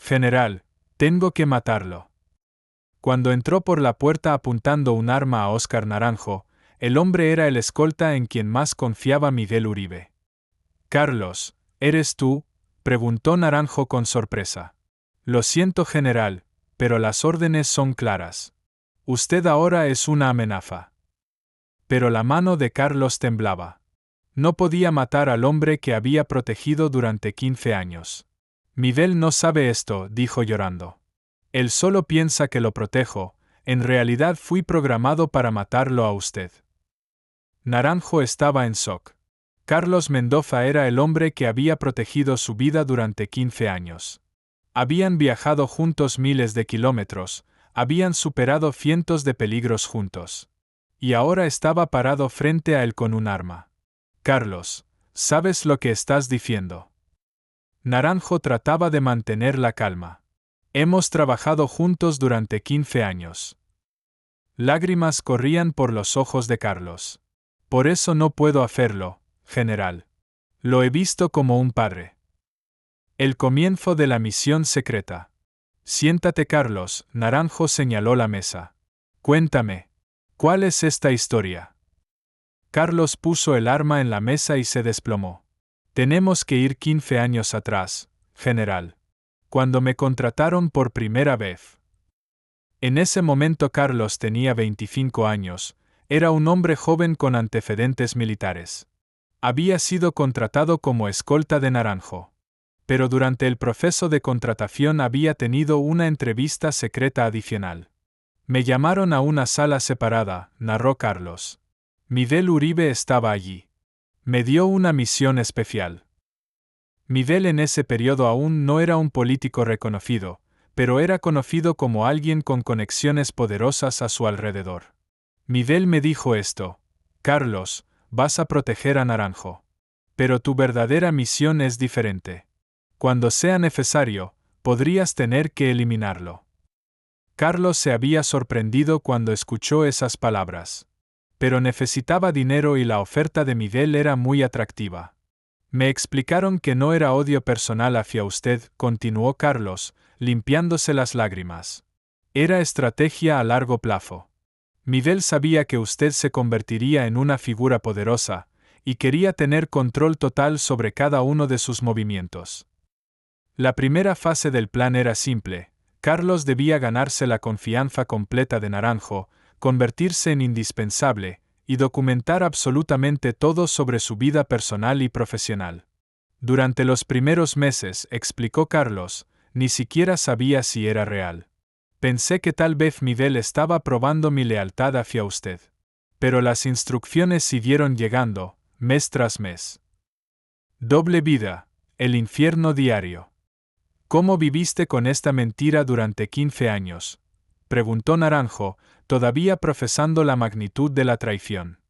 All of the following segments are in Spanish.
General, tengo que matarlo. Cuando entró por la puerta apuntando un arma a Óscar Naranjo, el hombre era el escolta en quien más confiaba Miguel Uribe. Carlos, ¿eres tú?, preguntó Naranjo con sorpresa. Lo siento, general, pero las órdenes son claras. Usted ahora es una amenaza. Pero la mano de Carlos temblaba. No podía matar al hombre que había protegido durante 15 años. Miguel no sabe esto, dijo llorando. Él solo piensa que lo protejo, en realidad fui programado para matarlo a usted. Naranjo estaba en shock. Carlos Mendoza era el hombre que había protegido su vida durante 15 años. Habían viajado juntos miles de kilómetros, habían superado cientos de peligros juntos. Y ahora estaba parado frente a él con un arma. Carlos, ¿sabes lo que estás diciendo? Naranjo trataba de mantener la calma. Hemos trabajado juntos durante 15 años. Lágrimas corrían por los ojos de Carlos. Por eso no puedo hacerlo, general. Lo he visto como un padre. El comienzo de la misión secreta. Siéntate, Carlos, Naranjo señaló la mesa. Cuéntame, ¿cuál es esta historia? Carlos puso el arma en la mesa y se desplomó. Tenemos que ir 15 años atrás, general. Cuando me contrataron por primera vez. En ese momento Carlos tenía 25 años, era un hombre joven con antecedentes militares. Había sido contratado como escolta de Naranjo. Pero durante el proceso de contratación había tenido una entrevista secreta adicional. Me llamaron a una sala separada, narró Carlos. Miguel Uribe estaba allí. Me dio una misión especial. Miguel en ese periodo aún no era un político reconocido, pero era conocido como alguien con conexiones poderosas a su alrededor. Miguel me dijo esto: Carlos, vas a proteger a Naranjo. Pero tu verdadera misión es diferente. Cuando sea necesario, podrías tener que eliminarlo. Carlos se había sorprendido cuando escuchó esas palabras. Pero necesitaba dinero y la oferta de Miguel era muy atractiva. Me explicaron que no era odio personal hacia usted, continuó Carlos, limpiándose las lágrimas. Era estrategia a largo plazo. Miguel sabía que usted se convertiría en una figura poderosa, y quería tener control total sobre cada uno de sus movimientos. La primera fase del plan era simple. Carlos debía ganarse la confianza completa de Naranjo, convertirse en indispensable, y documentar absolutamente todo sobre su vida personal y profesional. Durante los primeros meses, explicó Carlos, ni siquiera sabía si era real. Pensé que tal vez Miguel estaba probando mi lealtad hacia usted. Pero las instrucciones siguieron llegando, mes tras mes. Doble vida, el infierno diario. ¿Cómo viviste con esta mentira durante 15 años? Preguntó Naranjo, todavía profesando la magnitud de la traición.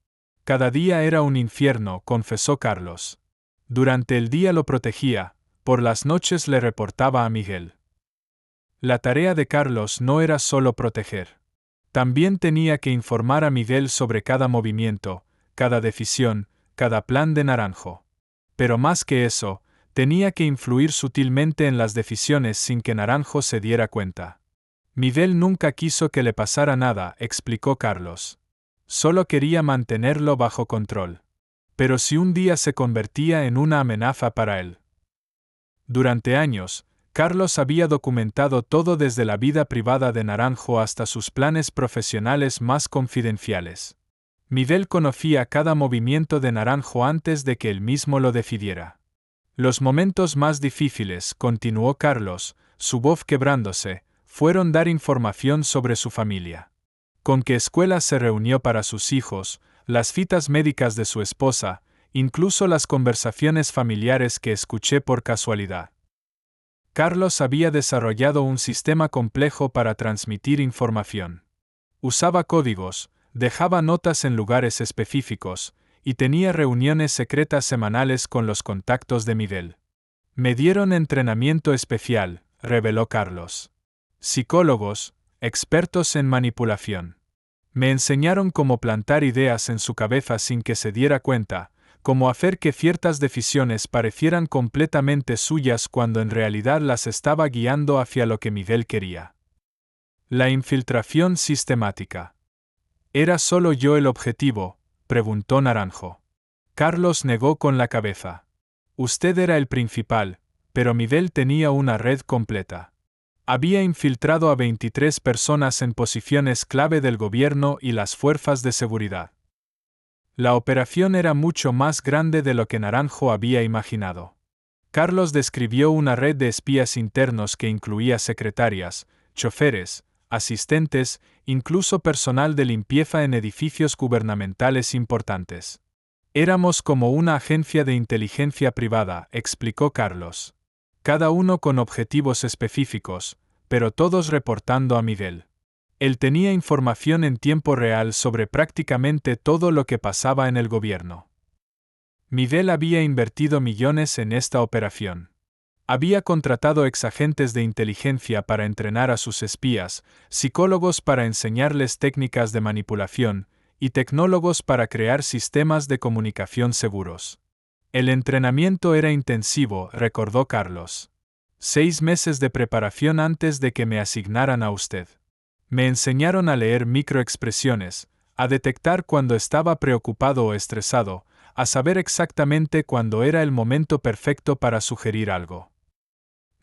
Cada día era un infierno, confesó Carlos. Durante el día lo protegía, por las noches le reportaba a Miguel. La tarea de Carlos no era solo proteger. También tenía que informar a Miguel sobre cada movimiento, cada decisión, cada plan de Naranjo. Pero más que eso, tenía que influir sutilmente en las decisiones sin que Naranjo se diera cuenta. Miguel nunca quiso que le pasara nada, explicó Carlos. Solo quería mantenerlo bajo control. Pero si un día se convertía en una amenaza para él. Durante años, Carlos había documentado todo desde la vida privada de Naranjo hasta sus planes profesionales más confidenciales. Miguel conocía cada movimiento de Naranjo antes de que él mismo lo decidiera. Los momentos más difíciles, continuó Carlos, su voz quebrándose, fueron dar información sobre su familia. Con qué escuela se reunió para sus hijos, las citas médicas de su esposa, incluso las conversaciones familiares que escuché por casualidad. Carlos había desarrollado un sistema complejo para transmitir información. Usaba códigos, dejaba notas en lugares específicos, y tenía reuniones secretas semanales con los contactos de Miguel. Me dieron entrenamiento especial, reveló Carlos. Psicólogos, expertos en manipulación. Me enseñaron cómo plantar ideas en su cabeza sin que se diera cuenta, como hacer que ciertas decisiones parecieran completamente suyas cuando en realidad las estaba guiando hacia lo que Miguel quería. La infiltración sistemática. ¿Era solo yo el objetivo?, preguntó Naranjo. Carlos negó con la cabeza. Usted era el principal, pero Miguel tenía una red completa. Había infiltrado a 23 personas en posiciones clave del gobierno y las fuerzas de seguridad. La operación era mucho más grande de lo que Naranjo había imaginado. Carlos describió una red de espías internos que incluía secretarias, choferes, asistentes, incluso personal de limpieza en edificios gubernamentales importantes. Éramos como una agencia de inteligencia privada, explicó Carlos. Cada uno con objetivos específicos, pero todos reportando a Miguel. Él tenía información en tiempo real sobre prácticamente todo lo que pasaba en el gobierno. Miguel había invertido millones en esta operación. Había contratado exagentes de inteligencia para entrenar a sus espías, psicólogos para enseñarles técnicas de manipulación, y tecnólogos para crear sistemas de comunicación seguros. El entrenamiento era intensivo, recordó Carlos. 6 meses de preparación antes de que me asignaran a usted. Me enseñaron a leer microexpresiones, a detectar cuando estaba preocupado o estresado, a saber exactamente cuándo era el momento perfecto para sugerir algo.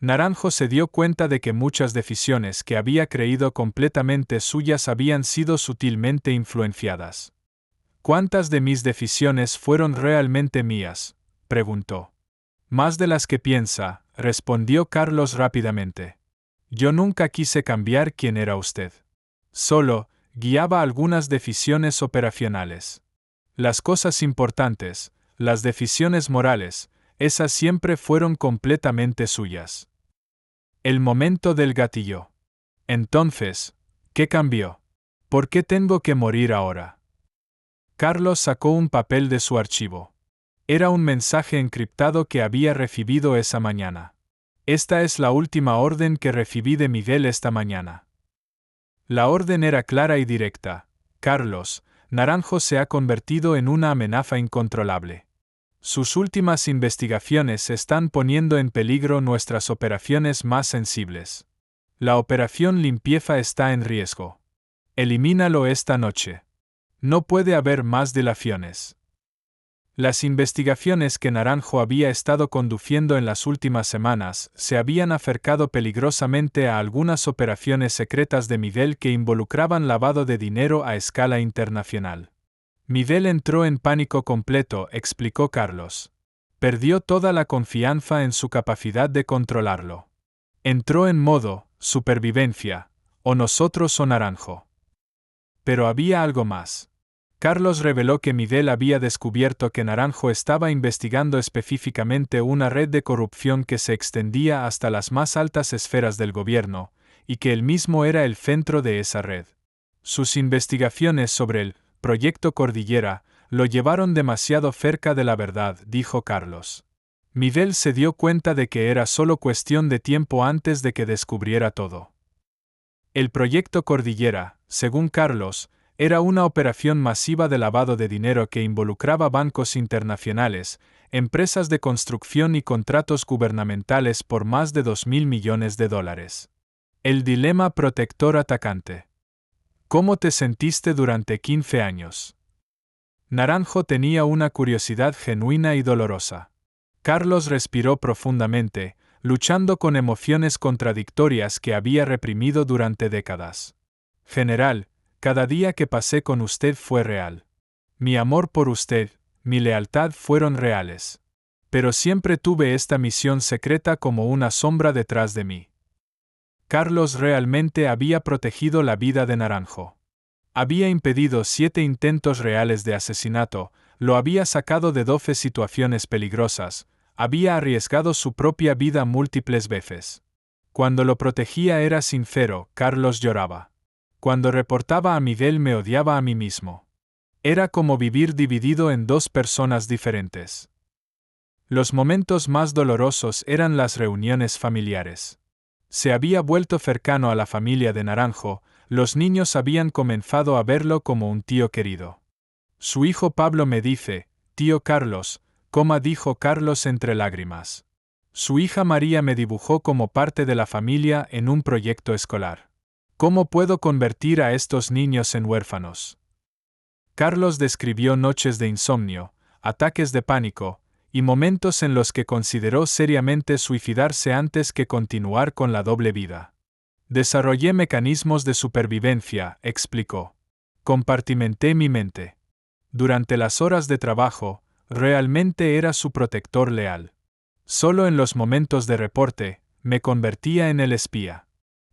Naranjo se dio cuenta de que muchas decisiones que había creído completamente suyas habían sido sutilmente influenciadas. ¿Cuántas de mis decisiones fueron realmente mías?, preguntó. Más de las que piensa, respondió Carlos rápidamente. Yo nunca quise cambiar quién era usted. Solo guiaba algunas decisiones operacionales. Las cosas importantes, las decisiones morales, esas siempre fueron completamente suyas. El momento del gatillo. Entonces, ¿qué cambió? ¿Por qué tengo que morir ahora? Carlos sacó un papel de su archivo. Era un mensaje encriptado que había recibido esa mañana. Esta es la última orden que recibí de Miguel esta mañana. La orden era clara y directa. Carlos, Naranjo se ha convertido en una amenaza incontrolable. Sus últimas investigaciones están poniendo en peligro nuestras operaciones más sensibles. La operación limpieza está en riesgo. Elimínalo esta noche. No puede haber más dilaciones. Las investigaciones que Naranjo había estado conduciendo en las últimas semanas se habían acercado peligrosamente a algunas operaciones secretas de Miguel que involucraban lavado de dinero a escala internacional. Miguel entró en pánico completo, explicó Carlos. Perdió toda la confianza en su capacidad de controlarlo. Entró en modo supervivencia, o nosotros o Naranjo. Pero había algo más. Carlos reveló que Miguel había descubierto que Naranjo estaba investigando específicamente una red de corrupción que se extendía hasta las más altas esferas del gobierno, y que él mismo era el centro de esa red. Sus investigaciones sobre el Proyecto Cordillera lo llevaron demasiado cerca de la verdad, dijo Carlos. Miguel se dio cuenta de que era solo cuestión de tiempo antes de que descubriera todo. El Proyecto Cordillera, según Carlos, era una operación masiva de lavado de dinero que involucraba bancos internacionales, empresas de construcción y contratos gubernamentales por más de $2.000 millones. El dilema protector-atacante. ¿Cómo te sentiste durante 15 años? Naranjo tenía una curiosidad genuina y dolorosa. Carlos respiró profundamente, luchando con emociones contradictorias que había reprimido durante décadas. General, cada día que pasé con usted fue real. Mi amor por usted, mi lealtad fueron reales. Pero siempre tuve esta misión secreta como una sombra detrás de mí. Carlos realmente había protegido la vida de Naranjo. Había impedido 7 intentos reales de asesinato, lo había sacado de 12 situaciones peligrosas, había arriesgado su propia vida múltiples veces. Cuando lo protegía era sincero, Carlos lloraba. Cuando reportaba a Miguel me odiaba a mí mismo. Era como vivir dividido en 2 personas diferentes. Los momentos más dolorosos eran las reuniones familiares. Se había vuelto cercano a la familia de Naranjo, los niños habían comenzado a verlo como un tío querido. Su hijo Pablo me dice, Tío Carlos, dijo Carlos entre lágrimas. Su hija María me dibujó como parte de la familia en un proyecto escolar. ¿Cómo puedo convertir a estos niños en huérfanos? Carlos describió noches de insomnio, ataques de pánico, y momentos en los que consideró seriamente suicidarse antes que continuar con la doble vida. Desarrollé mecanismos de supervivencia, explicó. Compartimenté mi mente. Durante las horas de trabajo, realmente era su protector leal. Solo en los momentos de reporte, me convertía en el espía.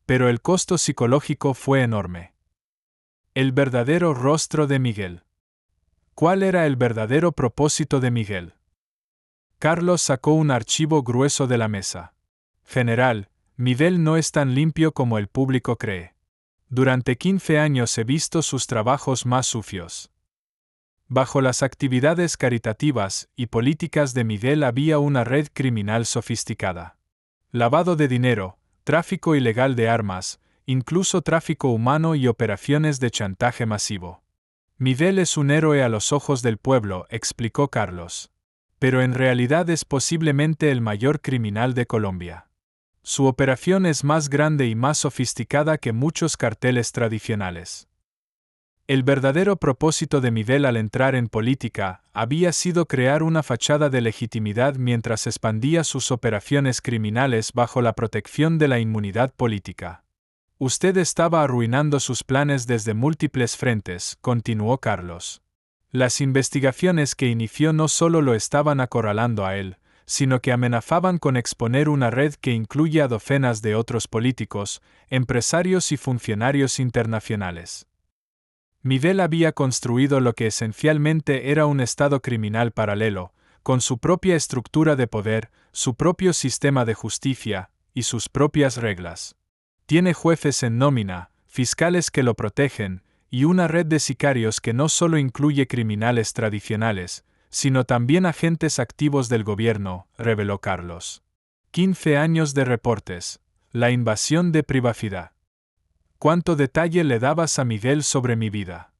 Pero el costo psicológico fue enorme. El verdadero rostro de Miguel. ¿Cuál era el verdadero propósito de Miguel? Carlos sacó un archivo grueso de la mesa. General, Miguel no es tan limpio como el público cree. Durante 15 años he visto sus trabajos más sucios. Bajo las actividades caritativas y políticas de Miguel había una red criminal sofisticada. Lavado de dinero, tráfico ilegal de armas, incluso tráfico humano y operaciones de chantaje masivo. Miguel es un héroe a los ojos del pueblo, explicó Carlos. Pero en realidad es posiblemente el mayor criminal de Colombia. Su operación es más grande y más sofisticada que muchos carteles tradicionales. El verdadero propósito de Miguel al entrar en política había sido crear una fachada de legitimidad mientras expandía sus operaciones criminales bajo la protección de la inmunidad política. Usted estaba arruinando sus planes desde múltiples frentes, continuó Carlos. Las investigaciones que inició no solo lo estaban acorralando a él, sino que amenazaban con exponer una red que incluye a docenas de otros políticos, empresarios y funcionarios internacionales. Miguel había construido lo que esencialmente era un estado criminal paralelo, con su propia estructura de poder, su propio sistema de justicia y sus propias reglas. Tiene jueces en nómina, fiscales que lo protegen, y una red de sicarios que no solo incluye criminales tradicionales, sino también agentes activos del gobierno, reveló Carlos. 15 años de reportes. La invasión de privacidad. ¿Cuánto detalle le dabas a Miguel sobre mi vida?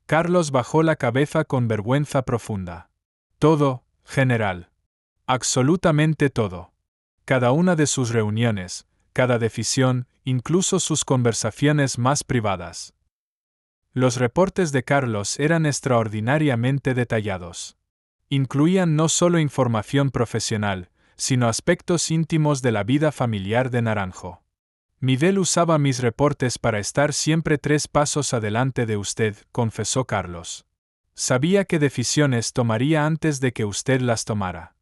Carlos bajó la cabeza con vergüenza profunda. Todo, general. Absolutamente todo. Cada una de sus reuniones, cada decisión, incluso sus conversaciones más privadas. Los reportes de Carlos eran extraordinariamente detallados. Incluían no solo información profesional, sino aspectos íntimos de la vida familiar de Naranjo. Miguel usaba mis reportes para estar siempre 3 pasos adelante de usted, confesó Carlos. Sabía qué decisiones tomaría antes de que usted las tomara.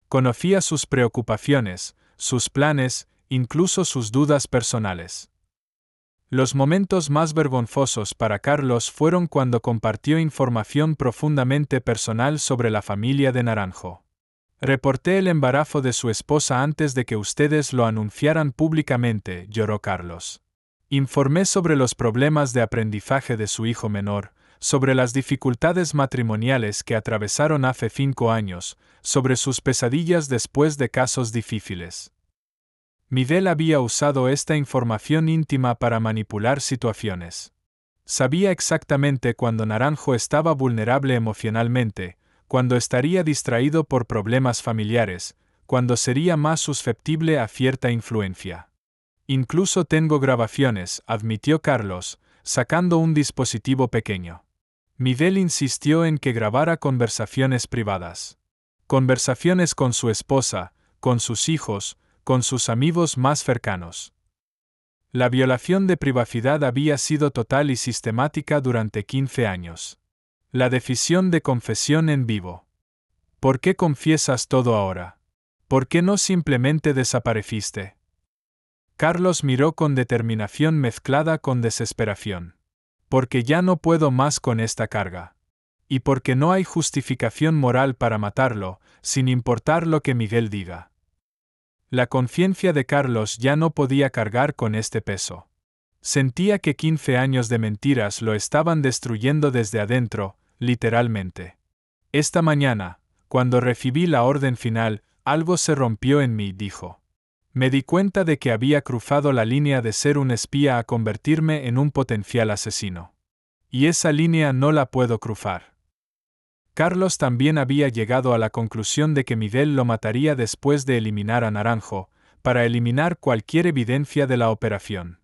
Conocía sus preocupaciones, sus planes, incluso sus dudas personales. Los momentos más vergonzosos para Carlos fueron cuando compartió información profundamente personal sobre la familia de Naranjo. Reporté el embarazo de su esposa antes de que ustedes lo anunciaran públicamente, lloró Carlos. Informé sobre los problemas de aprendizaje de su hijo menor, sobre las dificultades matrimoniales que atravesaron hace 5 años, sobre sus pesadillas después de casos difíciles. Miguel había usado esta información íntima para manipular situaciones. Sabía exactamente cuándo Naranjo estaba vulnerable emocionalmente, cuando estaría distraído por problemas familiares, cuando sería más susceptible a cierta influencia. Incluso tengo grabaciones, admitió Carlos, sacando un dispositivo pequeño. Miguel insistió en que grabara conversaciones privadas. Conversaciones con su esposa, con sus hijos, con sus amigos más cercanos. La violación de privacidad había sido total y sistemática durante 15 años. La decisión de confesión en vivo. ¿Por qué confiesas todo ahora? ¿Por qué no simplemente desapareciste? Carlos miró con determinación mezclada con desesperación. Porque ya no puedo más con esta carga. Y porque no hay justificación moral para matarlo, sin importar lo que Miguel diga. La conciencia de Carlos ya no podía cargar con este peso. Sentía que 15 años de mentiras lo estaban destruyendo desde adentro, literalmente. Esta mañana, cuando recibí la orden final, algo se rompió en mí, dijo. Me di cuenta de que había cruzado la línea de ser un espía a convertirme en un potencial asesino. Y esa línea no la puedo cruzar. Carlos también había llegado a la conclusión de que Miguel lo mataría después de eliminar a Naranjo, para eliminar cualquier evidencia de la operación.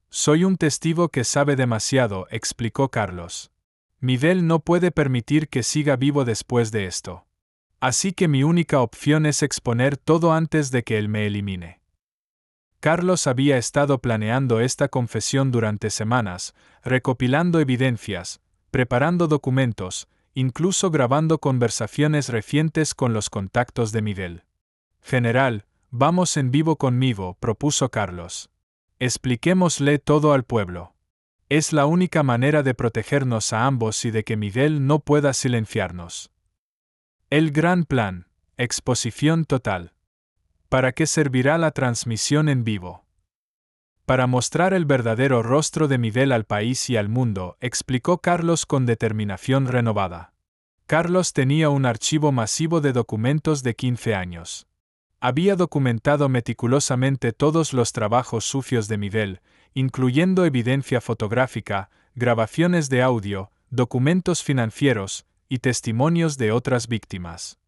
Soy un testigo que sabe demasiado, explicó Carlos. Miguel no puede permitir que siga vivo después de esto. Así que mi única opción es exponer todo antes de que él me elimine. Carlos había estado planeando esta confesión durante semanas, recopilando evidencias, preparando documentos, incluso grabando conversaciones recientes con los contactos de Miguel. General, vamos en vivo conmigo, propuso Carlos. Expliquémosle todo al pueblo. Es la única manera de protegernos a ambos y de que Miguel no pueda silenciarnos. El gran plan, exposición total. ¿Para qué servirá la transmisión en vivo? Para mostrar el verdadero rostro de Miguel al país y al mundo, explicó Carlos con determinación renovada. Carlos tenía un archivo masivo de documentos de 15 años. Había documentado meticulosamente todos los trabajos sucios de Miguel, incluyendo evidencia fotográfica, grabaciones de audio, documentos financieros y testimonios de otras víctimas.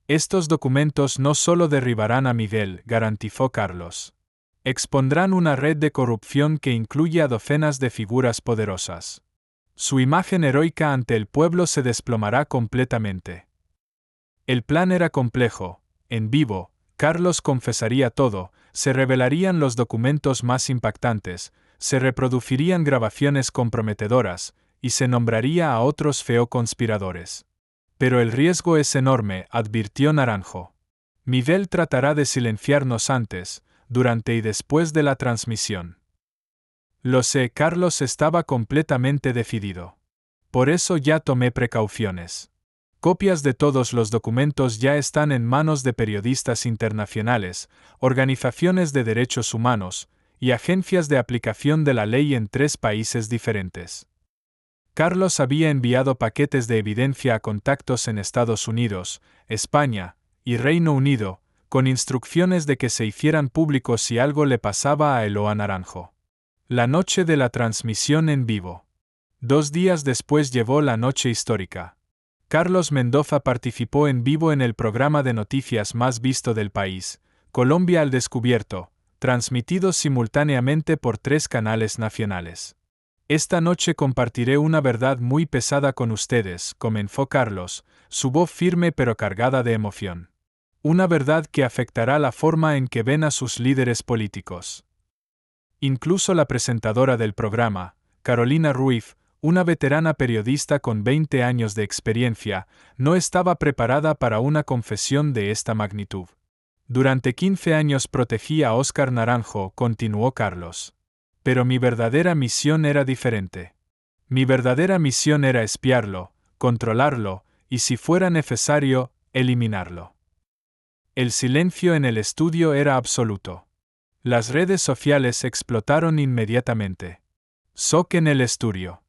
Estos documentos no solo derribarán a Miguel, garantizó Carlos. Expondrán una red de corrupción que incluye a docenas de figuras poderosas. Su imagen heroica ante el pueblo se desplomará completamente. El plan era complejo. En vivo, Carlos confesaría todo, se revelarían los documentos más impactantes, se reproducirían grabaciones comprometedoras, y se nombraría a otros conspiradores. Pero el riesgo es enorme, advirtió Naranjo. Miguel tratará de silenciarnos antes, durante y después de la transmisión. Lo sé, Carlos estaba completamente decidido. Por eso ya tomé precauciones. Copias de todos los documentos ya están en manos de periodistas internacionales, organizaciones de derechos humanos y agencias de aplicación de la ley en 3 países diferentes. Carlos había enviado paquetes de evidencia a contactos en Estados Unidos, España y Reino Unido, con instrucciones de que se hicieran públicos si algo le pasaba a él o a Naranjo. La noche de la transmisión en vivo. 2 días después llegó la noche histórica. Carlos Mendoza participó en vivo en el programa de noticias más visto del país, Colombia al Descubierto, transmitido simultáneamente por 3 canales nacionales. Esta noche compartiré una verdad muy pesada con ustedes, comenzó Carlos, su voz firme pero cargada de emoción. Una verdad que afectará la forma en que ven a sus líderes políticos. Incluso la presentadora del programa, Carolina Ruiz, una veterana periodista con 20 años de experiencia, no estaba preparada para una confesión de esta magnitud. Durante 15 años protegí a Óscar Naranjo, continuó Carlos. Pero mi verdadera misión era diferente. Mi verdadera misión era espiarlo, controlarlo, y si fuera necesario, eliminarlo. El silencio en el estudio era absoluto. Las redes sociales explotaron inmediatamente. Shock en el estudio.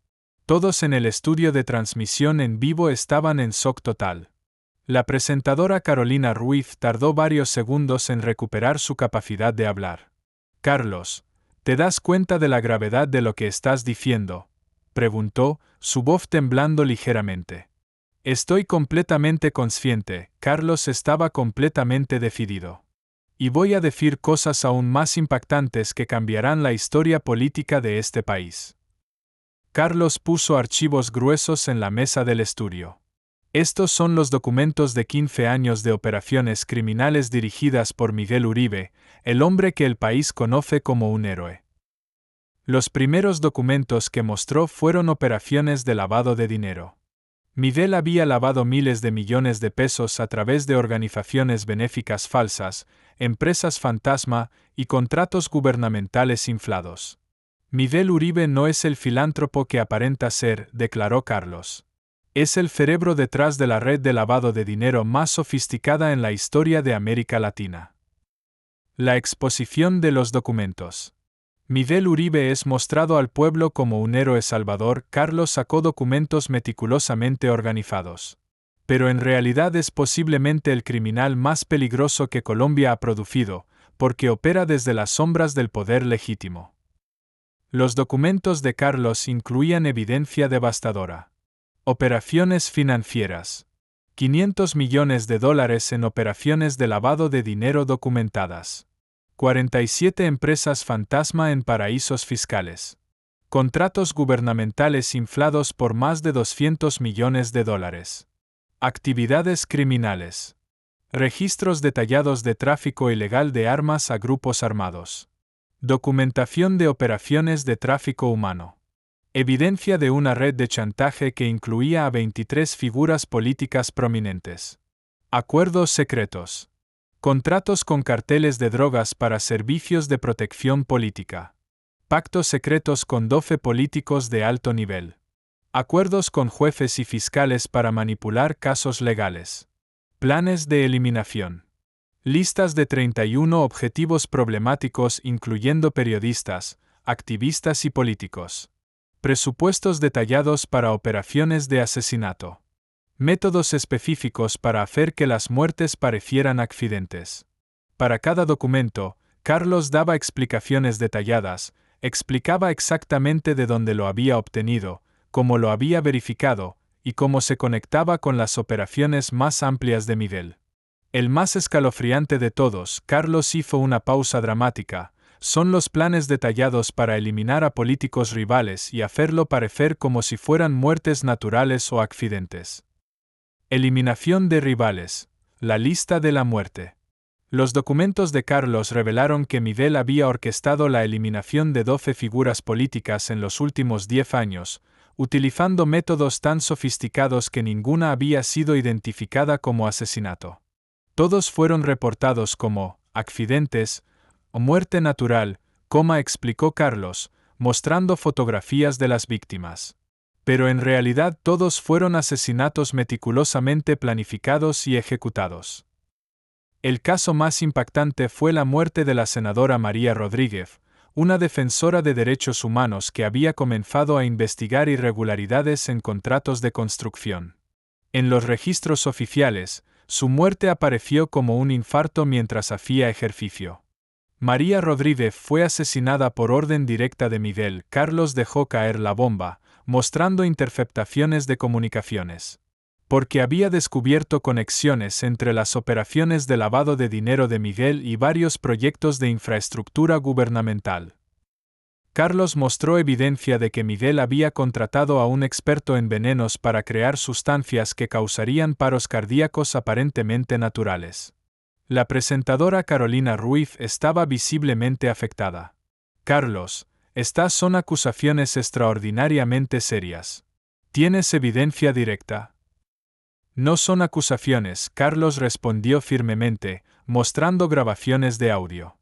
Todos en el estudio de transmisión en vivo estaban en shock total. La presentadora Carolina Ruiz tardó varios segundos en recuperar su capacidad de hablar. Carlos, ¿te das cuenta de la gravedad de lo que estás diciendo?, preguntó, su voz temblando ligeramente. Estoy completamente consciente, Carlos estaba completamente decidido. Y voy a decir cosas aún más impactantes que cambiarán la historia política de este país. Carlos puso archivos gruesos en la mesa del estudio. Estos son los documentos de 15 años de operaciones criminales dirigidas por Miguel Uribe, el hombre que el país conoce como un héroe. Los primeros documentos que mostró fueron operaciones de lavado de dinero. Miguel había lavado miles de millones de pesos a través de organizaciones benéficas falsas, empresas fantasma y contratos gubernamentales inflados. Miguel Uribe no es el filántropo que aparenta ser, declaró Carlos. Es el cerebro detrás de la red de lavado de dinero más sofisticada en la historia de América Latina. La exposición de los documentos. Miguel Uribe es mostrado al pueblo como un héroe salvador. Carlos sacó documentos meticulosamente organizados. Pero en realidad es posiblemente el criminal más peligroso que Colombia ha producido, porque opera desde las sombras del poder legítimo. Los documentos de Carlos incluían evidencia devastadora. Operaciones financieras. $500 millones en operaciones de lavado de dinero documentadas. 47 empresas fantasma en paraísos fiscales. Contratos gubernamentales inflados por más de $200 millones. Actividades criminales. Registros detallados de tráfico ilegal de armas a grupos armados. Documentación de operaciones de tráfico humano. Evidencia de una red de chantaje que incluía a 23 figuras políticas prominentes. Acuerdos secretos. Contratos con carteles de drogas para servicios de protección política. Pactos secretos con 12 políticos de alto nivel. Acuerdos con jueces y fiscales para manipular casos legales. Planes de eliminación. Listas de 31 objetivos problemáticos incluyendo periodistas, activistas y políticos. Presupuestos detallados para operaciones de asesinato. Métodos específicos para hacer que las muertes parecieran accidentes. Para cada documento, Carlos daba explicaciones detalladas, explicaba exactamente de dónde lo había obtenido, cómo lo había verificado, y cómo se conectaba con las operaciones más amplias de Miguel. El más escalofriante de todos, Carlos hizo una pausa dramática, son los planes detallados para eliminar a políticos rivales y hacerlo parecer como si fueran muertes naturales o accidentes. Eliminación de rivales. La lista de la muerte. Los documentos de Carlos revelaron que Miguel había orquestado la eliminación de 12 figuras políticas en los últimos 10 años, utilizando métodos tan sofisticados que ninguna había sido identificada como asesinato. Todos fueron reportados como accidentes o muerte natural, explicó Carlos, mostrando fotografías de las víctimas. Pero en realidad todos fueron asesinatos meticulosamente planificados y ejecutados. El caso más impactante fue la muerte de la senadora María Rodríguez, una defensora de derechos humanos que había comenzado a investigar irregularidades en contratos de construcción. En los registros oficiales, su muerte apareció como un infarto mientras hacía ejercicio. María Rodríguez fue asesinada por orden directa de Miguel. Carlos dejó caer la bomba, mostrando interceptaciones de comunicaciones. Porque había descubierto conexiones entre las operaciones de lavado de dinero de Miguel y varios proyectos de infraestructura gubernamental. Carlos mostró evidencia de que Miguel había contratado a un experto en venenos para crear sustancias que causarían paros cardíacos aparentemente naturales. La presentadora Carolina Ruiz estaba visiblemente afectada. Carlos, estas son acusaciones extraordinariamente serias. ¿Tienes evidencia directa? No son acusaciones, Carlos respondió firmemente, mostrando grabaciones de audio.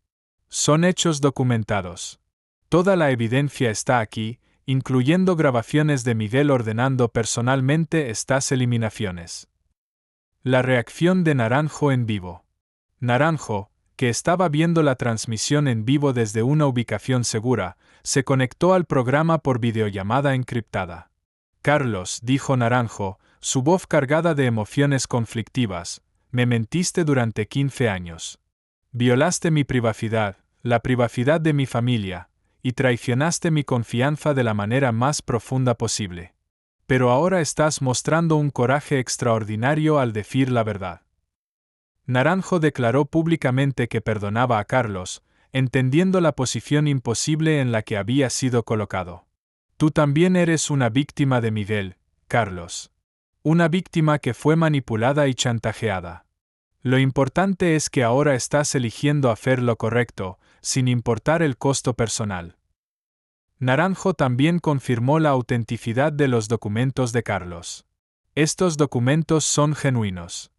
Son hechos documentados. Toda la evidencia está aquí, incluyendo grabaciones de Miguel ordenando personalmente estas eliminaciones. La reacción de Naranjo en vivo. Naranjo, que estaba viendo la transmisión en vivo desde una ubicación segura, se conectó al programa por videollamada encriptada. Carlos, dijo Naranjo, su voz cargada de emociones conflictivas, me mentiste durante 15 años. Violaste mi privacidad, la privacidad de mi familia, y traicionaste mi confianza de la manera más profunda posible. Pero ahora estás mostrando un coraje extraordinario al decir la verdad. Naranjo declaró públicamente que perdonaba a Carlos, entendiendo la posición imposible en la que había sido colocado. Tú también eres una víctima de Miguel, Carlos. Una víctima que fue manipulada y chantajeada. Lo importante es que ahora estás eligiendo hacer lo correcto, sin importar el costo personal. Naranjo también confirmó la autenticidad de los documentos de Carlos. Estos documentos son genuinos.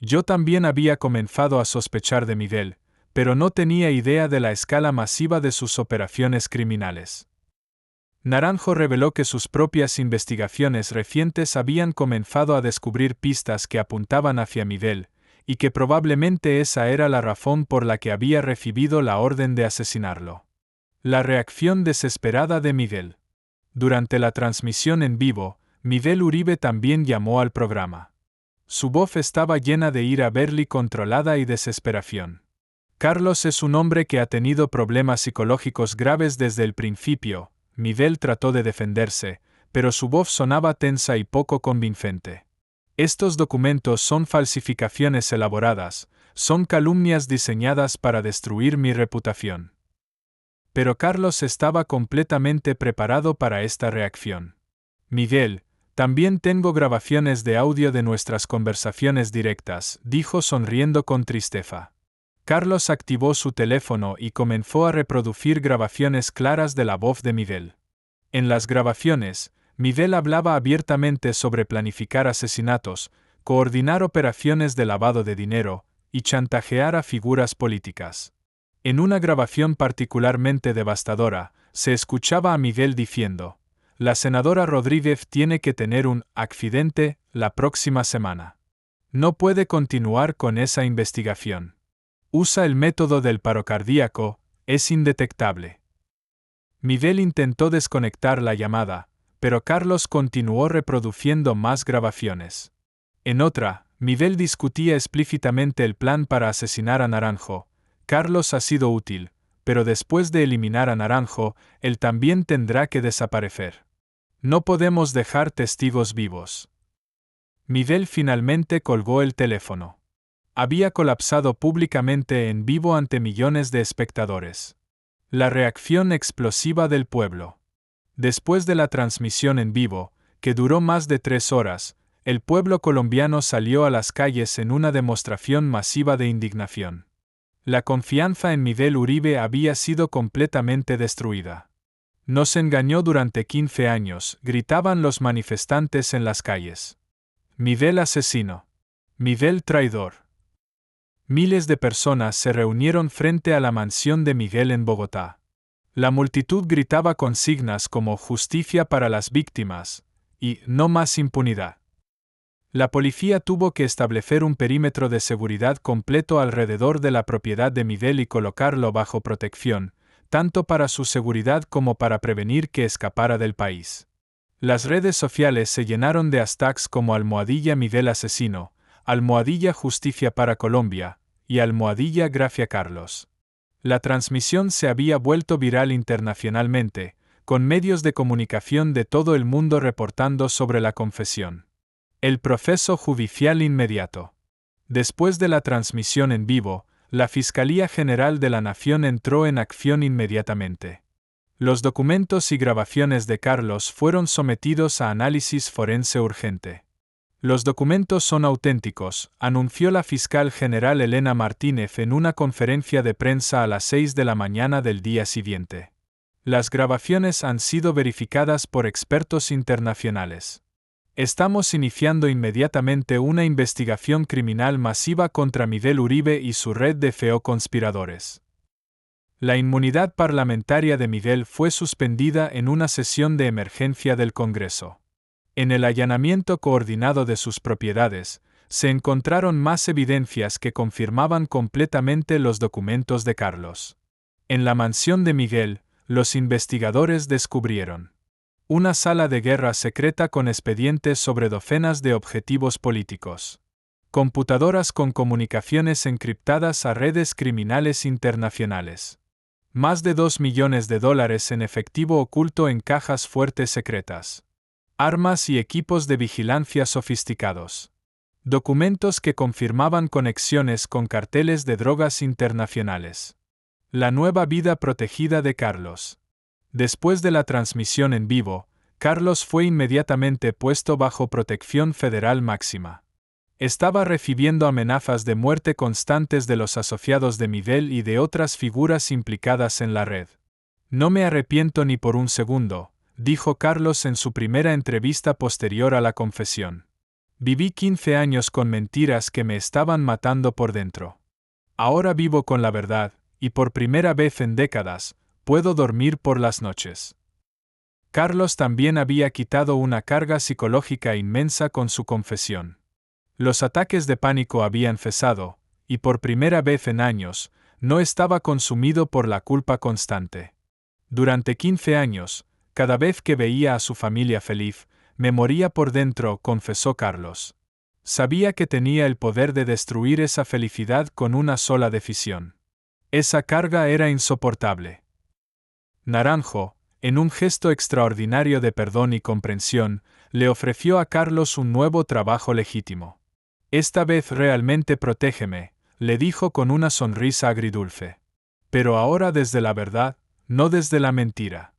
Yo también había comenzado a sospechar de Miguel, pero no tenía idea de la escala masiva de sus operaciones criminales. Naranjo reveló que sus propias investigaciones recientes habían comenzado a descubrir pistas que apuntaban hacia Miguel, y que probablemente esa era la razón por la que había recibido la orden de asesinarlo. La reacción desesperada de Miguel. Durante la transmisión en vivo, Miguel Uribe también llamó al programa. Su voz estaba llena de ira verli controlada y desesperación. Carlos es un hombre que ha tenido problemas psicológicos graves desde el principio. Miguel trató de defenderse, pero su voz sonaba tensa y poco convincente. Estos documentos son falsificaciones elaboradas, son calumnias diseñadas para destruir mi reputación. Pero Carlos estaba completamente preparado para esta reacción. Miguel, también tengo grabaciones de audio de nuestras conversaciones directas, dijo sonriendo con tristeza. Carlos activó su teléfono y comenzó a reproducir grabaciones claras de la voz de Miguel. En las grabaciones, Miguel hablaba abiertamente sobre planificar asesinatos, coordinar operaciones de lavado de dinero y chantajear a figuras políticas. En una grabación particularmente devastadora, se escuchaba a Miguel diciendo: «La senadora Rodríguez tiene que tener un accidente la próxima semana. No puede continuar con esa investigación. Usa el método del paro cardíaco, es indetectable». Miguel intentó desconectar la llamada, pero Carlos continuó reproduciendo más grabaciones. En otra, Miguel discutía explícitamente el plan para asesinar a Naranjo. Carlos ha sido útil, pero después de eliminar a Naranjo, él también tendrá que desaparecer. No podemos dejar testigos vivos. Miguel finalmente colgó el teléfono. Había colapsado públicamente en vivo ante millones de espectadores. La reacción explosiva del pueblo. Después de la transmisión en vivo, que duró más de 3 horas, el pueblo colombiano salió a las calles en una demostración masiva de indignación. La confianza en Miguel Uribe había sido completamente destruida. Nos engañó durante 15 años, gritaban los manifestantes en las calles. Miguel asesino. Miguel traidor. Miles de personas se reunieron frente a la mansión de Miguel en Bogotá. La multitud gritaba consignas como «Justicia para las víctimas» y «No más impunidad». La policía tuvo que establecer un perímetro de seguridad completo alrededor de la propiedad de Miguel y colocarlo bajo protección, tanto para su seguridad como para prevenir que escapara del país. Las redes sociales se llenaron de hashtags como #Miguel asesino, #Justicia para Colombia y #Gracia Carlos. La transmisión se había vuelto viral internacionalmente, con medios de comunicación de todo el mundo reportando sobre la confesión. El proceso judicial inmediato. Después de la transmisión en vivo, la Fiscalía General de la Nación entró en acción inmediatamente. Los documentos y grabaciones de Carlos fueron sometidos a análisis forense urgente. Los documentos son auténticos, anunció la fiscal general Elena Martínez en una conferencia de prensa a las 6 de la mañana del día siguiente. Las grabaciones han sido verificadas por expertos internacionales. Estamos iniciando inmediatamente una investigación criminal masiva contra Miguel Uribe y su red de feoconspiradores. La inmunidad parlamentaria de Miguel fue suspendida en una sesión de emergencia del Congreso. En el allanamiento coordinado de sus propiedades, se encontraron más evidencias que confirmaban completamente los documentos de Carlos. En la mansión de Miguel, los investigadores descubrieron una sala de guerra secreta con expedientes sobre docenas de objetivos políticos, computadoras con comunicaciones encriptadas a redes criminales internacionales, más de $2 millones en efectivo oculto en cajas fuertes secretas, armas y equipos de vigilancia sofisticados, documentos que confirmaban conexiones con carteles de drogas internacionales. La nueva vida protegida de Carlos. Después de la transmisión en vivo, Carlos fue inmediatamente puesto bajo protección federal máxima. Estaba recibiendo amenazas de muerte constantes de los asociados de Miguel y de otras figuras implicadas en la red. No me arrepiento ni por un segundo, dijo Carlos en su primera entrevista posterior a la confesión. Viví 15 años con mentiras que me estaban matando por dentro. Ahora vivo con la verdad, y por primera vez en décadas, puedo dormir por las noches. Carlos también había quitado una carga psicológica inmensa con su confesión. Los ataques de pánico habían cesado, y por primera vez en años, no estaba consumido por la culpa constante. Durante 15 años, cada vez que veía a su familia feliz, me moría por dentro, confesó Carlos. Sabía que tenía el poder de destruir esa felicidad con una sola decisión. Esa carga era insoportable. Naranjo, En un gesto extraordinario de perdón y comprensión, le ofreció a Carlos un nuevo trabajo legítimo. Esta vez realmente protégeme, le dijo con una sonrisa agridulce. Pero ahora desde la verdad, no desde la mentira.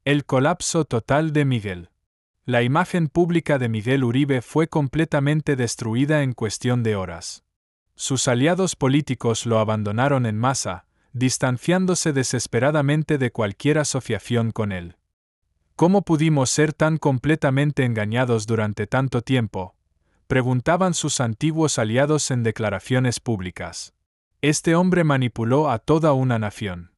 El colapso total de Miguel. La imagen pública de Miguel Uribe fue completamente destruida en cuestión de horas. Sus aliados políticos lo abandonaron en masa, distanciándose desesperadamente de cualquier asociación con él. ¿Cómo pudimos ser tan completamente engañados durante tanto tiempo?, preguntaban sus antiguos aliados en declaraciones públicas. Este hombre manipuló a toda una nación.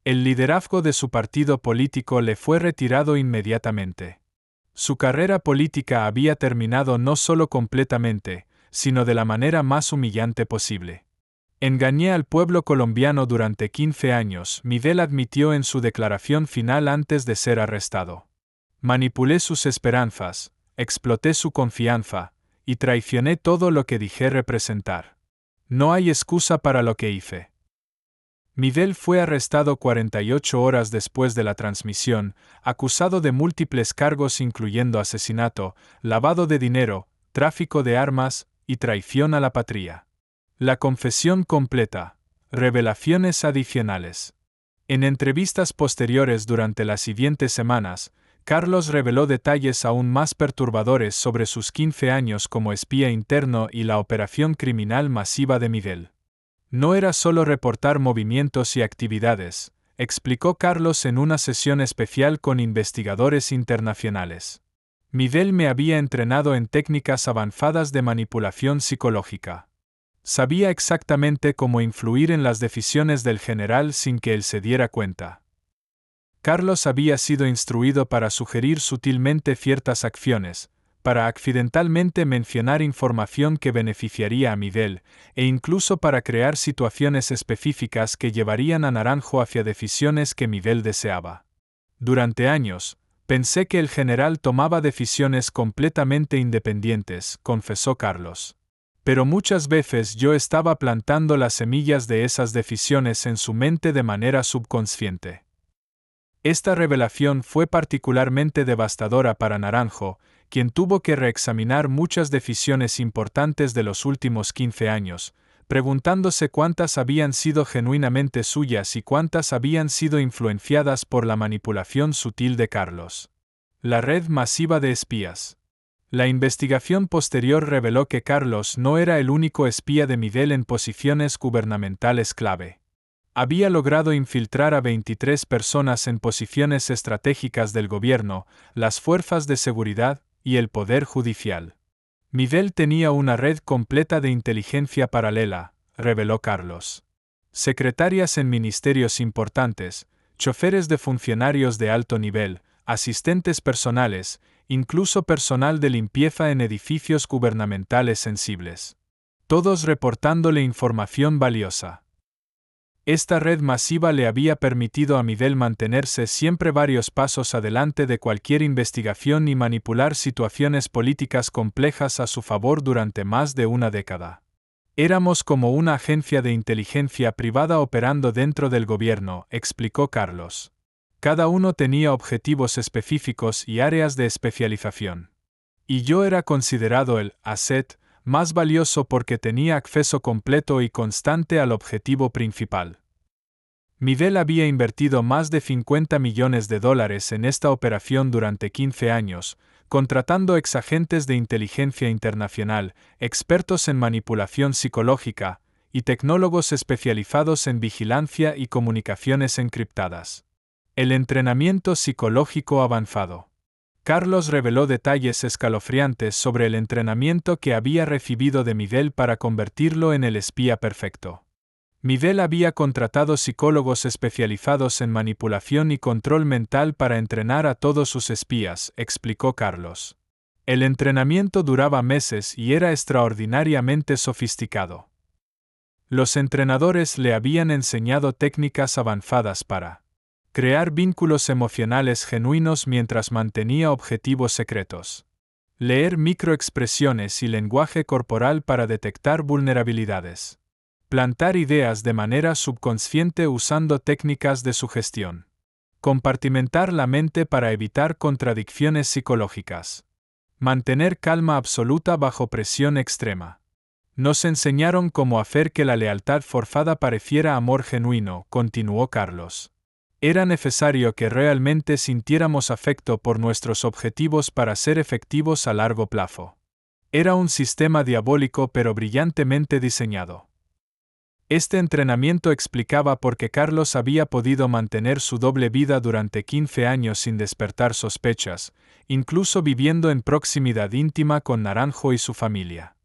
El liderazgo de su partido político le fue retirado inmediatamente. Su carrera política había terminado no solo completamente, sino de la manera más humillante posible. Engañé al pueblo colombiano durante 15 años, Miguel admitió en su declaración final antes de ser arrestado. Manipulé sus esperanzas, exploté su confianza, y traicioné todo lo que dije representar. No hay excusa para lo que hice. Miguel fue arrestado 48 horas después de la transmisión, acusado de múltiples cargos incluyendo asesinato, lavado de dinero, tráfico de armas y traición a la patria. La confesión completa. Revelaciones adicionales. En entrevistas posteriores durante las siguientes semanas, Carlos reveló detalles aún más perturbadores sobre sus 15 años como espía interno y la operación criminal masiva de Miguel. No era solo reportar movimientos y actividades, explicó Carlos en una sesión especial con investigadores internacionales. Miguel me había entrenado en técnicas avanzadas de manipulación psicológica. Sabía exactamente cómo influir en las decisiones del general sin que él se diera cuenta. Carlos había sido instruido para sugerir sutilmente ciertas acciones, para accidentalmente mencionar información que beneficiaría a Miguel, e incluso para crear situaciones específicas que llevarían a Naranjo hacia decisiones que Miguel deseaba. Durante años, pensé que el general tomaba decisiones completamente independientes, confesó Carlos. Pero muchas veces yo estaba plantando las semillas de esas decisiones en su mente de manera subconsciente. Esta revelación fue particularmente devastadora para Naranjo, quien tuvo que reexaminar muchas decisiones importantes de los últimos 15 años, preguntándose cuántas habían sido genuinamente suyas y cuántas habían sido influenciadas por la manipulación sutil de Carlos. La red masiva de espías. La investigación posterior reveló que Carlos no era el único espía de Miguel en posiciones gubernamentales clave. Había logrado infiltrar a 23 personas en posiciones estratégicas del gobierno, las fuerzas de seguridad y el poder judicial. Miguel tenía una red completa de inteligencia paralela, reveló Carlos. Secretarias en ministerios importantes, choferes de funcionarios de alto nivel, asistentes personales, incluso personal de limpieza en edificios gubernamentales sensibles. Todos reportándole información valiosa. Esta red masiva le había permitido a Miguel mantenerse siempre varios pasos adelante de cualquier investigación y manipular situaciones políticas complejas a su favor durante más de una década. Éramos como una agencia de inteligencia privada operando dentro del gobierno, explicó Carlos. Cada uno tenía objetivos específicos y áreas de especialización. Y yo era considerado el asset más valioso porque tenía acceso completo y constante al objetivo principal. Miguel había invertido más de $50 millones en esta operación durante 15 años, contratando exagentes de inteligencia internacional, expertos en manipulación psicológica y tecnólogos especializados en vigilancia y comunicaciones encriptadas. El entrenamiento psicológico avanzado. Carlos reveló detalles escalofriantes sobre el entrenamiento que había recibido de Miguel para convertirlo en el espía perfecto. Miguel había contratado psicólogos especializados en manipulación y control mental para entrenar a todos sus espías, explicó Carlos. El entrenamiento duraba meses y era extraordinariamente sofisticado. Los entrenadores le habían enseñado técnicas avanzadas para crear vínculos emocionales genuinos mientras mantenía objetivos secretos. Leer microexpresiones y lenguaje corporal para detectar vulnerabilidades. Plantar ideas de manera subconsciente usando técnicas de sugestión. Compartimentar la mente para evitar contradicciones psicológicas. Mantener calma absoluta bajo presión extrema. Nos enseñaron cómo hacer que la lealtad forzada pareciera amor genuino, continuó Carlos. Era necesario que realmente sintiéramos afecto por nuestros objetivos para ser efectivos a largo plazo. Era un sistema diabólico pero brillantemente diseñado. Este entrenamiento explicaba por qué Carlos había podido mantener su doble vida durante 15 años sin despertar sospechas, incluso viviendo en proximidad íntima con Naranjo y su familia.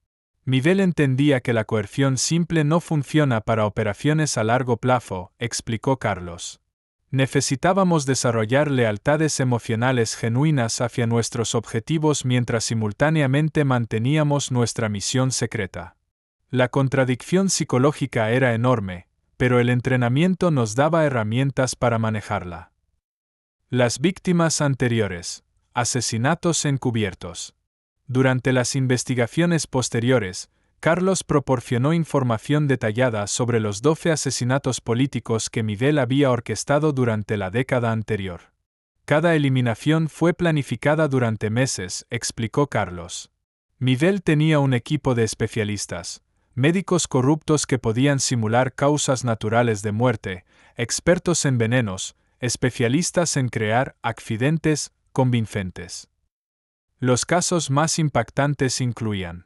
Miguel entendía que la coerción simple no funciona para operaciones a largo plazo, explicó Carlos. Necesitábamos desarrollar lealtades emocionales genuinas hacia nuestros objetivos mientras simultáneamente manteníamos nuestra misión secreta. La contradicción psicológica era enorme, pero el entrenamiento nos daba herramientas para manejarla. Las víctimas anteriores. Asesinatos encubiertos. Durante las investigaciones posteriores, Carlos proporcionó información detallada sobre los 12 asesinatos políticos que Miguel había orquestado durante la década anterior. Cada eliminación fue planificada durante meses, explicó Carlos. Miguel tenía un equipo de especialistas, médicos corruptos que podían simular causas naturales de muerte, expertos en venenos, especialistas en crear accidentes convincentes. Los casos más impactantes incluían: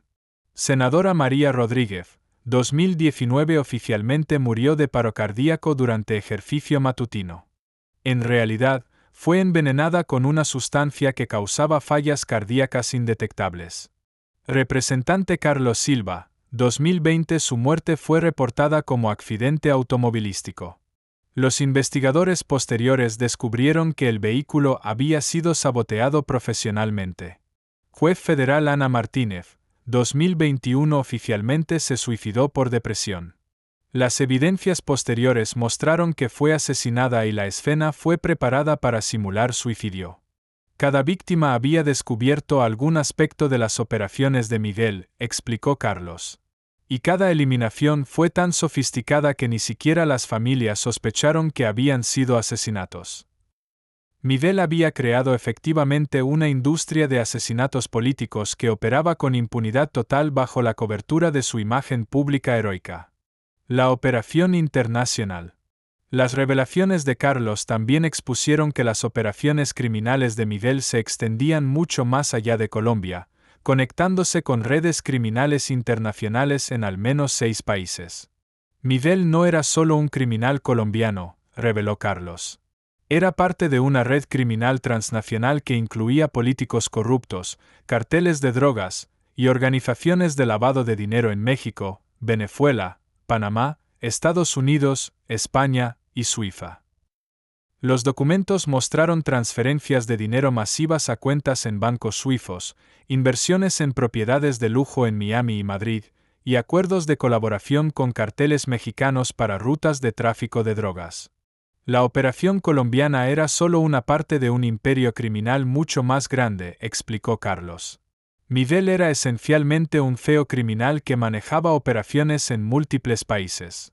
Senadora María Rodríguez, 2019 oficialmente murió de paro cardíaco durante ejercicio matutino. En realidad, fue envenenada con una sustancia que causaba fallas cardíacas indetectables. Representante Carlos Silva, 2020 su muerte fue reportada como accidente automovilístico. Los investigadores posteriores descubrieron que el vehículo había sido saboteado profesionalmente. Juez federal Ana Martínez, 2021 oficialmente se suicidó por depresión. Las evidencias posteriores mostraron que fue asesinada y la escena fue preparada para simular suicidio. Cada víctima había descubierto algún aspecto de las operaciones de Miguel, explicó Carlos. Y cada eliminación fue tan sofisticada que ni siquiera las familias sospecharon que habían sido asesinatos. Miguel había creado efectivamente una industria de asesinatos políticos que operaba con impunidad total bajo la cobertura de su imagen pública heroica. La Operación Internacional. Las revelaciones de Carlos también expusieron que las operaciones criminales de Miguel se extendían mucho más allá de Colombia, conectándose con redes criminales internacionales en al menos 6 países. Miguel no era solo un criminal colombiano, reveló Carlos. Era parte de una red criminal transnacional que incluía políticos corruptos, carteles de drogas y organizaciones de lavado de dinero en México, Venezuela, Panamá, Estados Unidos, España y Suiza. Los documentos mostraron transferencias de dinero masivas a cuentas en bancos suizos, inversiones en propiedades de lujo en Miami y Madrid, y acuerdos de colaboración con carteles mexicanos para rutas de tráfico de drogas. La operación colombiana era solo una parte de un imperio criminal mucho más grande, explicó Carlos. Miguel era esencialmente un CEO criminal que manejaba operaciones en múltiples países.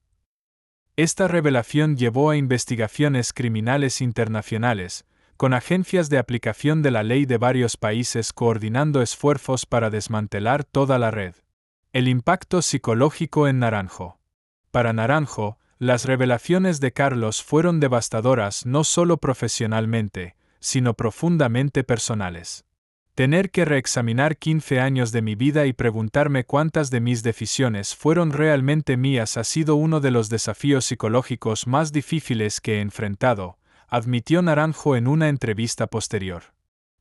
Esta revelación llevó a investigaciones criminales internacionales, con agencias de aplicación de la ley de varios países coordinando esfuerzos para desmantelar toda la red. El impacto psicológico en Naranjo. Para Naranjo, las revelaciones de Carlos fueron devastadoras no solo profesionalmente, sino profundamente personales. Tener que reexaminar 15 años de mi vida y preguntarme cuántas de mis decisiones fueron realmente mías ha sido uno de los desafíos psicológicos más difíciles que he enfrentado, admitió Naranjo en una entrevista posterior.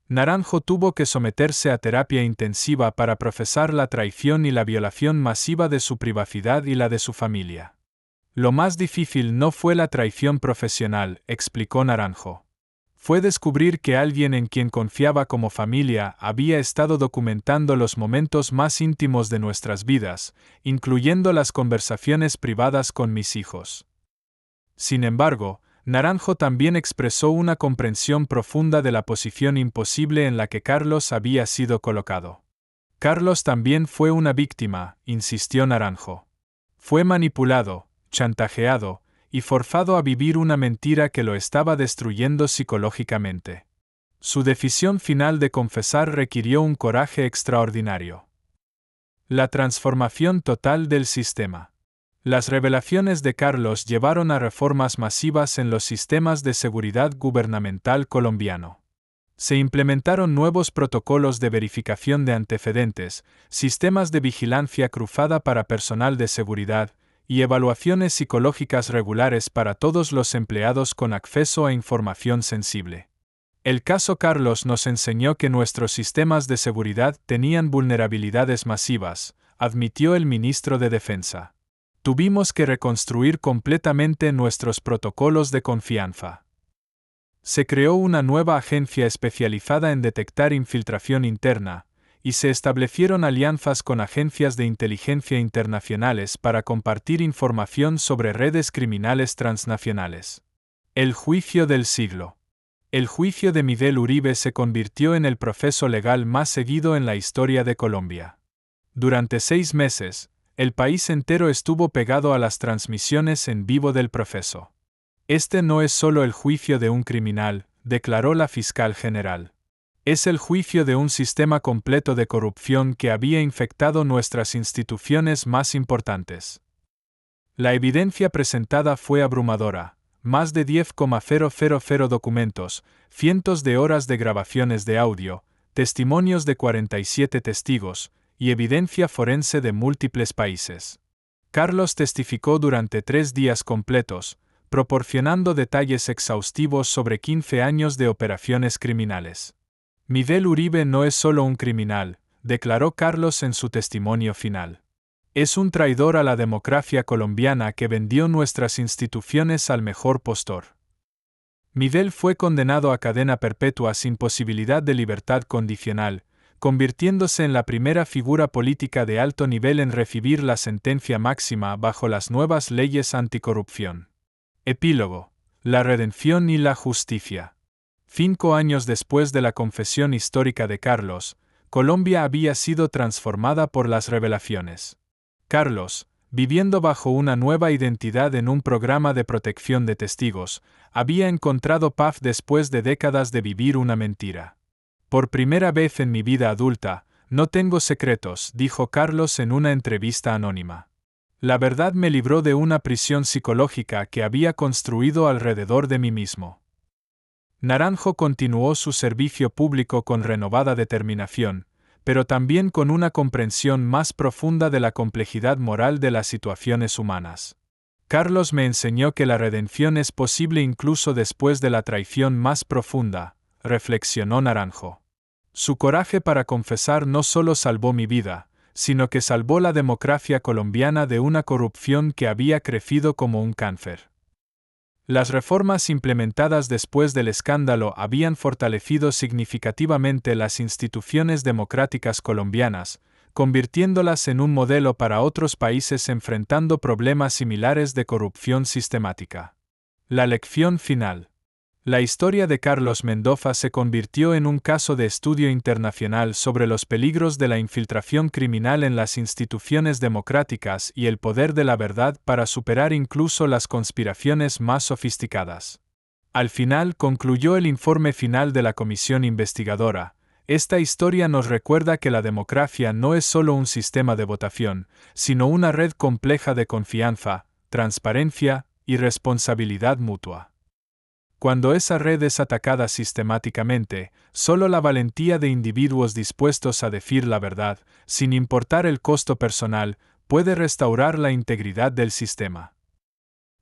Naranjo tuvo que someterse a terapia intensiva para procesar la traición y la violación masiva de su privacidad y la de su familia. Lo más difícil no fue la traición profesional, explicó Naranjo. Fue descubrir que alguien en quien confiaba como familia había estado documentando los momentos más íntimos de nuestras vidas, incluyendo las conversaciones privadas con mis hijos. Sin embargo, Naranjo también expresó una comprensión profunda de la posición imposible en la que Carlos había sido colocado. Carlos también fue una víctima, insistió Naranjo. Fue manipulado, chantajeado, y forzado a vivir una mentira que lo estaba destruyendo psicológicamente. Su decisión final de confesar requirió un coraje extraordinario. La transformación total del sistema. Las revelaciones de Carlos llevaron a reformas masivas en los sistemas de seguridad gubernamental colombiano. Se implementaron nuevos protocolos de verificación de antecedentes, sistemas de vigilancia cruzada para personal de seguridad, y evaluaciones psicológicas regulares para todos los empleados con acceso a información sensible. El caso Carlos nos enseñó que nuestros sistemas de seguridad tenían vulnerabilidades masivas, admitió el ministro de Defensa. Tuvimos que reconstruir completamente nuestros protocolos de confianza. Se creó una nueva agencia especializada en detectar infiltración interna, y se establecieron alianzas con agencias de inteligencia internacionales para compartir información sobre redes criminales transnacionales. El juicio del siglo. El juicio de Miguel Uribe se convirtió en el proceso legal más seguido en la historia de Colombia. Durante 6 meses, el país entero estuvo pegado a las transmisiones en vivo del proceso. Este no es solo el juicio de un criminal, declaró la fiscal general. Es el juicio de un sistema completo de corrupción que había infectado nuestras instituciones más importantes. La evidencia presentada fue abrumadora. Más de 10,000 documentos, cientos de horas de grabaciones de audio, testimonios de 47 testigos, y evidencia forense de múltiples países. Carlos testificó durante 3 días completos, proporcionando detalles exhaustivos sobre 15 años de operaciones criminales. Miguel Uribe no es solo un criminal, declaró Carlos en su testimonio final. Es un traidor a la democracia colombiana que vendió nuestras instituciones al mejor postor. Miguel fue condenado a cadena perpetua sin posibilidad de libertad condicional, convirtiéndose en la primera figura política de alto nivel en recibir la sentencia máxima bajo las nuevas leyes anticorrupción. Epílogo. La redención y la justicia. 5 años después de la confesión histórica de Carlos, Colombia había sido transformada por las revelaciones. Carlos, viviendo bajo una nueva identidad en un programa de protección de testigos, había encontrado paz después de décadas de vivir una mentira. Por primera vez en mi vida adulta, no tengo secretos, dijo Carlos en una entrevista anónima. La verdad me libró de una prisión psicológica que había construido alrededor de mí mismo. Naranjo continuó su servicio público con renovada determinación, pero también con una comprensión más profunda de la complejidad moral de las situaciones humanas. Carlos me enseñó que la redención es posible incluso después de la traición más profunda, reflexionó Naranjo. Su coraje para confesar no solo salvó mi vida, sino que salvó la democracia colombiana de una corrupción que había crecido como un cáncer. Las reformas implementadas después del escándalo habían fortalecido significativamente las instituciones democráticas colombianas, convirtiéndolas en un modelo para otros países enfrentando problemas similares de corrupción sistemática. La lección final. La historia de Carlos Mendoza se convirtió en un caso de estudio internacional sobre los peligros de la infiltración criminal en las instituciones democráticas y el poder de la verdad para superar incluso las conspiraciones más sofisticadas. Al final concluyó el informe final de la comisión investigadora. Esta historia nos recuerda que la democracia no es solo un sistema de votación, sino una red compleja de confianza, transparencia y responsabilidad mutua. Cuando esa red es atacada sistemáticamente, solo la valentía de individuos dispuestos a decir la verdad, sin importar el costo personal, puede restaurar la integridad del sistema.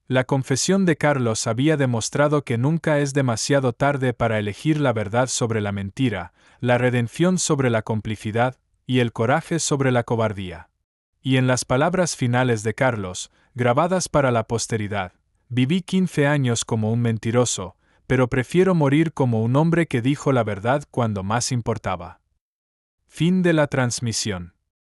La confesión de Carlos había demostrado que nunca es demasiado tarde para elegir la verdad sobre la mentira, la redención sobre la complicidad, y el coraje sobre la cobardía. Y en las palabras finales de Carlos, grabadas para la posteridad: viví 15 años como un mentiroso, pero prefiero morir como un hombre que dijo la verdad cuando más importaba. Fin de la transmisión.